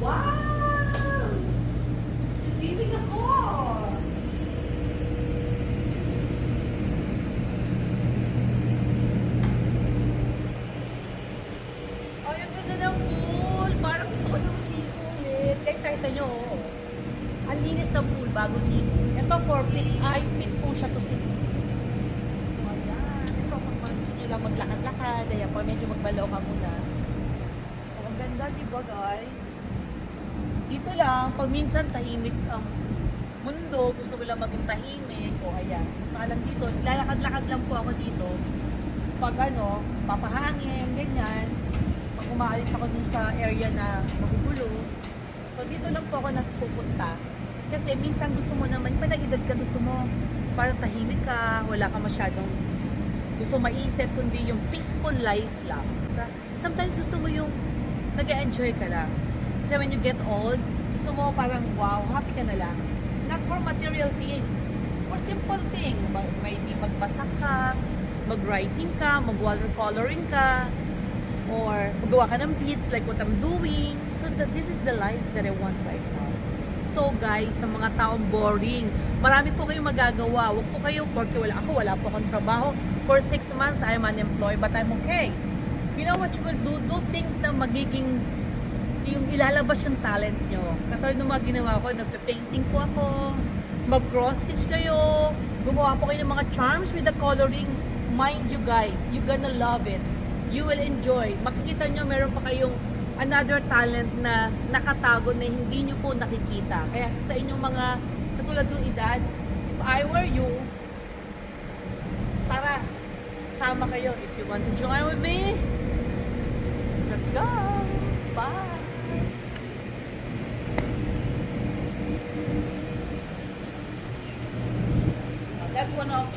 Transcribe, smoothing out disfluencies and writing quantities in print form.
Wow! Receiving ako! Ay, ang ganda ng pool! Parang gusto ko nang ligo ulit. Guys, nakita nyo, oh. Ang linis ng pool, bagong ligo. Ito, 4 feet. Ay, fit po siya to 6 feet. Ayan. Ito, kung gusto nyo lang maglakad-lakad, ayan, pag medyo magbalaw ka muna. Oh, ang ganda, diba, guys? Dito lang, pag minsan tahimik ang mundo, gusto mo lang maging tahimik, o ayan, lang dito, lalakad-lakad lang po ako dito. Pag ano, papahangin, ganyan, pag umaalis ako dun sa area na magugulo, so dito lang po ako nagpupunta. Kasi minsan gusto mo naman, pa nag-edad ka, gusto mo, parang tahimik ka, wala ka masyadong gusto maisip, kundi yung peaceful life lang. Sometimes gusto mo yung nag-enjoy ka lang. Kasi when you get old, gusto mo parang, wow, happy ka na lang. Not for material things. For simple things. Maybe magbasa ka, mag-writing ka, mag-watercoloring ka, or magawa ka ng beads like what I'm doing. So this is the life that I want right now. So guys, sa mga taong boring, marami po kayong magagawa. Huwag po kayo, porque wala po akong trabaho. For 6 months, I'm unemployed, but I'm okay. You know what you will do? Do things na magiging yung ilalabas yung talent nyo. Katulad ng mga ginawa ko, nagpe-painting po ako, mag-cross-stitch kayo, gumawa po kayo ng mga charms with the coloring. Mind you guys, you gonna love it. You will enjoy. Makikita nyo, meron pa kayong another talent na nakatago na hindi nyo po nakikita. Kaya sa inyong mga katulad ng edad, if I were you, tara, sama kayo. If you want to join with me, let's go! Bye! That one off.